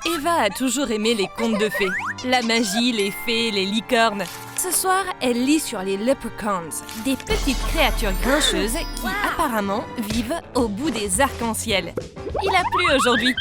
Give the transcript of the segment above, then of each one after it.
Eva a toujours aimé les contes de fées. La magie, les fées, les licornes. Ce soir, elle lit sur les leprechauns, des petites créatures grincheuses qui apparemment vivent au bout des arcs-en-ciel. Il a plu aujourd'hui.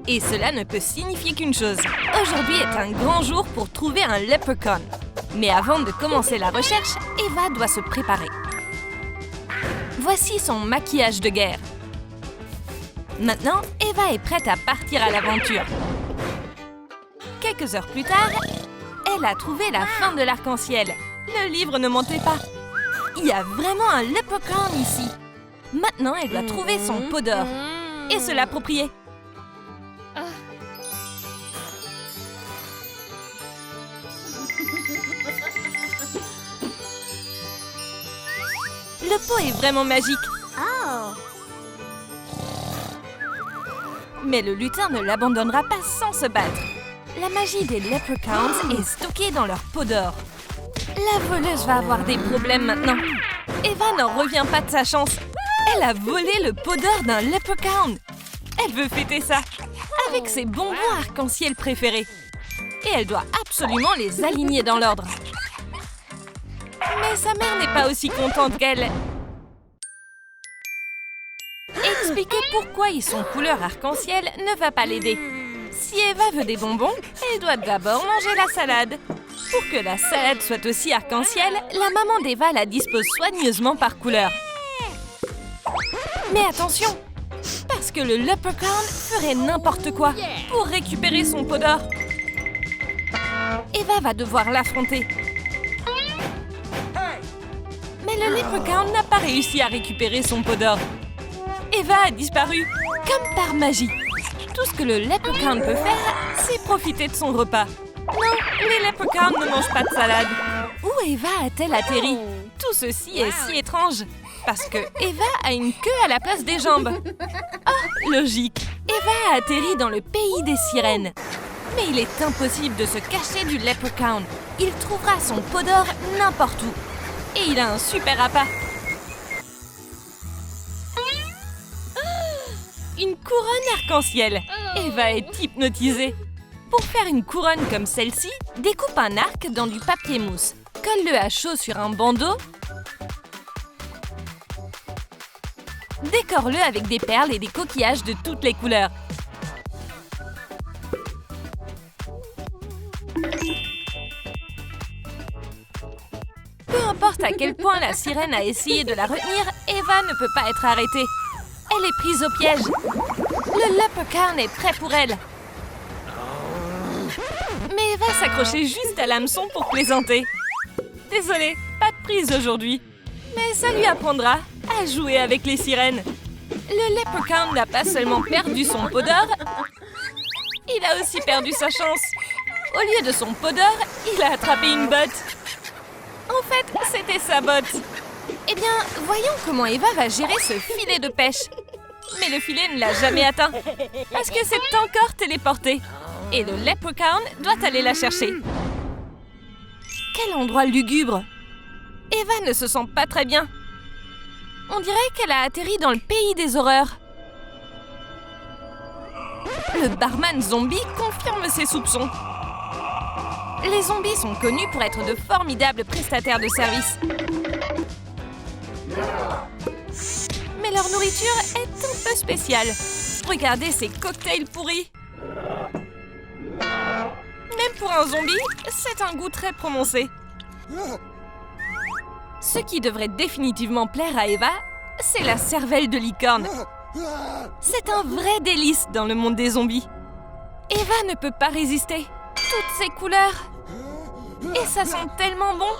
Et cela ne peut signifier qu'une chose. Aujourd'hui est un grand jour pour trouver un leprechaun. Mais avant de commencer la recherche, Eva doit se préparer. Voici son maquillage de guerre. Maintenant, Eva est prête à partir à l'aventure. Quelques heures plus tard, elle a trouvé la fin de l'arc-en-ciel. Le livre ne mentait pas. Il y a vraiment un leprechaun ici. Maintenant, elle doit trouver son pot d'or et se l'approprier. Le pot est vraiment magique. Mais le lutin ne l'abandonnera pas sans se battre. La magie des leprechauns est stockée dans leur pot d'or. La voleuse va avoir des problèmes maintenant. Eva n'en revient pas de sa chance. Elle a volé le pot d'or d'un leprechaun. Elle veut fêter ça avec ses bonbons arc-en-ciel préférés. Et elle doit absolument les aligner dans l'ordre. Mais sa mère n'est pas aussi contente qu'elle. Expliquer pourquoi ils sont couleur arc-en-ciel ne va pas l'aider. Si Eva veut des bonbons, elle doit d'abord manger la salade. Pour que la salade soit aussi arc-en-ciel, la maman d'Eva la dispose soigneusement par couleur. Mais attention, parce que le leprechaun ferait n'importe quoi pour récupérer son pot d'or. Eva va devoir l'affronter. Mais le leprechaun n'a pas réussi à récupérer son pot d'or. Eva a disparu, comme par magie. Tout ce que le leprechaun peut faire, c'est profiter de son repas. Non, les leprechauns ne mangent pas de salade. Où Eva a-t-elle atterri? Tout ceci est si étrange. Parce que Eva a une queue à la place des jambes. Oh, logique. Eva a atterri dans le pays des sirènes. Mais il est impossible de se cacher du leprechaun. Il trouvera son pot d'or n'importe où. Et il a un super appât. Une couronne arc-en-ciel. Eva est hypnotisée. Pour faire une couronne comme celle-ci, découpe un arc dans du papier mousse. Colle-le à chaud sur un bandeau. Décore-le avec des perles et des coquillages de toutes les couleurs. Peu importe à quel point la sirène a essayé de la retenir, Eva ne peut pas être arrêtée. Elle est prise au piège. Le leprechaun est prêt pour elle. Mais Eva s'accrochait juste à l'hameçon pour plaisanter. Désolée, pas de prise aujourd'hui. Mais ça lui apprendra à jouer avec les sirènes. Le leprechaun n'a pas seulement perdu son pot d'or, il a aussi perdu sa chance. Au lieu de son pot d'or, il a attrapé une botte. En fait, c'était sa botte. Eh bien, voyons comment Eva va gérer ce filet de pêche. Mais le filet ne l'a jamais atteint, parce que c'est encore téléporté. Et le leprechaun doit aller la chercher. Quel endroit lugubre! Eva ne se sent pas très bien. On dirait qu'elle a atterri dans le pays des horreurs. Le barman zombie confirme ses soupçons. Les zombies sont connus pour être de formidables prestataires de service. Mais leur nourriture est un peu spéciale. Regardez ces cocktails pourris. Même pour un zombie, c'est un goût très prononcé. Ce qui devrait définitivement plaire à Eva, c'est la cervelle de licorne. C'est un vrai délice dans le monde des zombies. Eva ne peut pas résister. Toutes ces couleurs. Et ça sent tellement bon.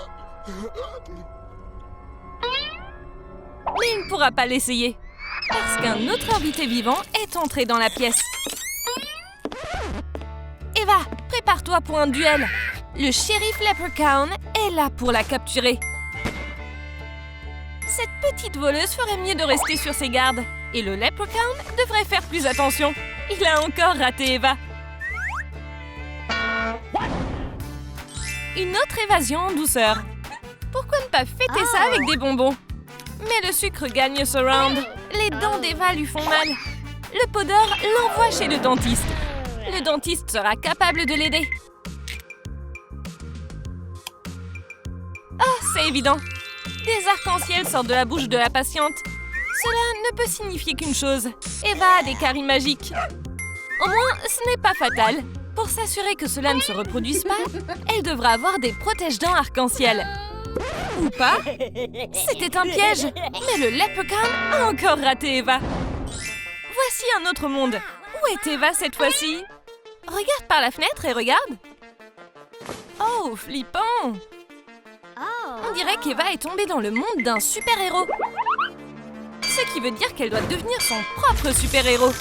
Mais il ne pourra pas l'essayer. Parce qu'un autre invité vivant est entré dans la pièce. Eva, prépare-toi pour un duel. Le shérif leprechaun est là pour la capturer. Cette petite voleuse ferait mieux de rester sur ses gardes. Et le leprechaun devrait faire plus attention. Il a encore raté Eva. Une autre évasion en douceur. Pourquoi ne pas fêter ça avec des bonbons? Mais le sucre gagne ce round. Les dents d'Eva lui font mal. Le podeur l'envoie chez le dentiste. Le dentiste sera capable de l'aider. Oh, c'est évident. Des arcs-en-ciel sortent de la bouche de la patiente. Cela ne peut signifier qu'une chose. Eva a des caries magiques. Au moins, ce n'est pas fatal. Pour s'assurer que cela ne se reproduise pas, elle devra avoir des protège-dents arc-en-ciel. Ou pas. C'était un piège. Mais le Leprechaun a encore raté Eva. Voici un autre monde. Où est Eva cette fois-ci? Regarde par la fenêtre et regarde. Oh, flippant. On dirait qu'Eva est tombée dans le monde d'un super-héros. Ce qui veut dire qu'elle doit devenir son propre super-héros.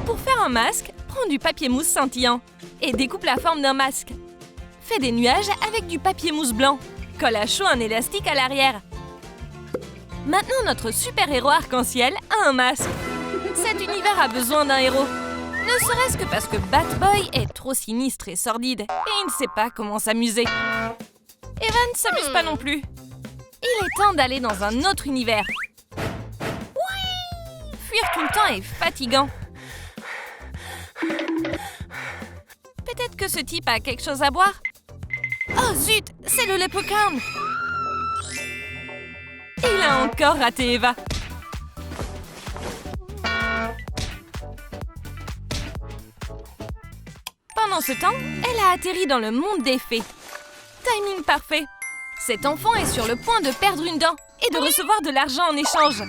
Pour faire un masque, prends du papier mousse scintillant et découpe la forme d'un masque. Fais des nuages avec du papier mousse blanc. Colle à chaud un élastique à l'arrière. Maintenant, notre super-héros arc-en-ciel a un masque. Cet univers a besoin d'un héros. Ne serait-ce que parce que Batboy est trop sinistre et sordide et il ne sait pas comment s'amuser. Eva ne s'amuse pas non plus. Il est temps d'aller dans un autre univers. Fuir tout le temps est fatigant. Peut-être que ce type a quelque chose à boire. Oh zut, c'est le Leprechaun. Il a encore raté Eva. Pendant ce temps, elle a atterri dans le monde des fées. Timing parfait. Cet enfant est sur le point de perdre une dent et de recevoir de l'argent en échange.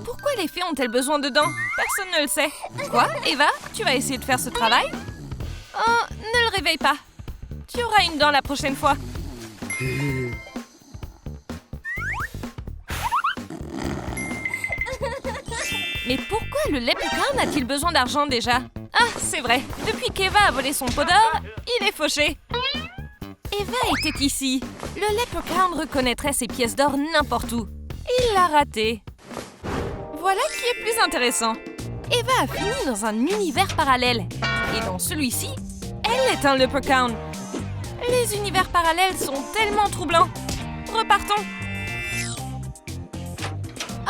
Pourquoi les fées ont-elles besoin de dents? Personne ne le sait. Quoi, Eva? Tu vas essayer de faire ce travail? Oh, ne le réveille pas. Tu auras une dent la prochaine fois. Mais pourquoi le Leprechaun a-t-il besoin d'argent déjà? Ah, c'est vrai. Depuis qu'Eva a volé son pot d'or, il est fauché. Eva était ici. Le Leprechaun reconnaîtrait ses pièces d'or n'importe où. Il l'a raté. Voilà qui est plus intéressant. Eva a fini dans un univers parallèle. Et dans celui-ci, elle est un Leprechaun. Les univers parallèles sont tellement troublants. Repartons.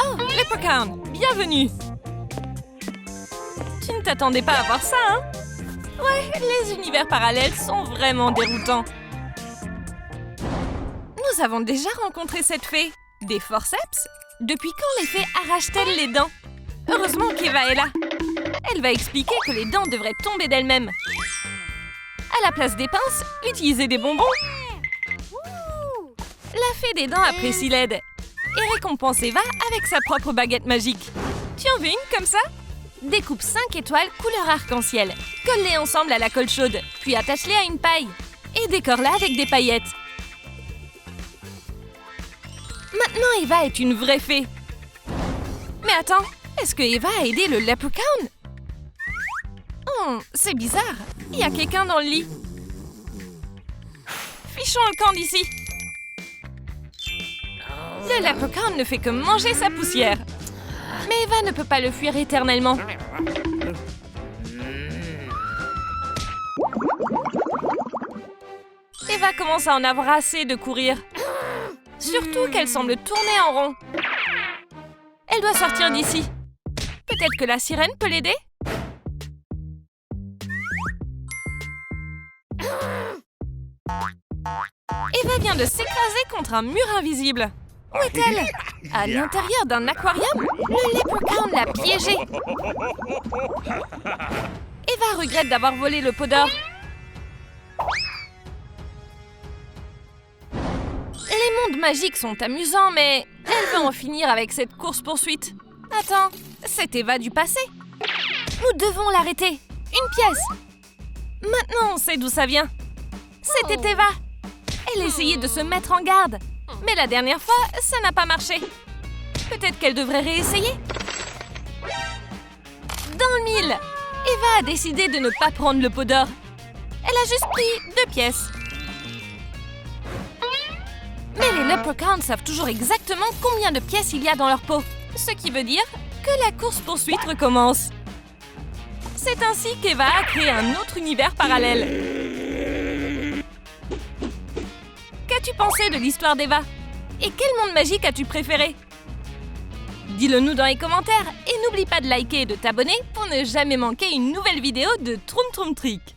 Oh, Leprechaun, bienvenue. Tu ne t'attendais pas à voir ça, hein? Ouais, les univers parallèles sont vraiment déroutants. Nous avons déjà rencontré cette fée. Des forceps? Depuis quand les fées arrachent-elles les dents? Heureusement qu'Eva est là. Elle va expliquer que les dents devraient tomber d'elles-mêmes. À la place des pinces, utilisez des bonbons. La fée des dents apprécie l'aide et récompense Eva avec sa propre baguette magique. Tu en veux une comme ça? Découpe 5 étoiles couleur arc-en-ciel. Colle-les ensemble à la colle chaude, puis attache-les à une paille. Et décore-la avec des paillettes. Maintenant, Eva est une vraie fée. Mais attends, est-ce que Eva a aidé le Leprechaun? Oh, c'est bizarre. Il y a quelqu'un dans le lit. Fichons le camp d'ici. Le Leprechaun ne fait que manger sa poussière. Mais Eva ne peut pas le fuir éternellement. Eva commence à en avoir assez de courir. Surtout qu'elle semble tourner en rond. Elle doit sortir d'ici. Peut-être que la sirène peut l'aider? Eva vient de s'écraser contre un mur invisible. Où est-elle? À l'intérieur d'un aquarium? Le Leprechaun l'a piégée. Eva regrette d'avoir volé le pot d'or. Les mondes magiques sont amusants, mais elle veut en finir avec cette course-poursuite. Attends, c'est Eva du passé. Nous devons l'arrêter. Une pièce. Maintenant, on sait d'où ça vient. C'était Eva. Elle essayait de se mettre en garde. Mais la dernière fois, ça n'a pas marché. Peut-être qu'elle devrait réessayer. Dans le mille, Eva a décidé de ne pas prendre le pot d'or. Elle a juste pris 2 pièces. Mais les Leprechauns savent toujours exactement combien de pièces il y a dans leur pot. Ce qui veut dire que la course-poursuite recommence. C'est ainsi qu'Eva a créé un autre univers parallèle. Qu'as-tu pensé de l'histoire d'Eva? Et quel monde magique as-tu préféré? Dis-le nous dans les commentaires et n'oublie pas de liker et de t'abonner pour ne jamais manquer une nouvelle vidéo de Troum Troum Trick.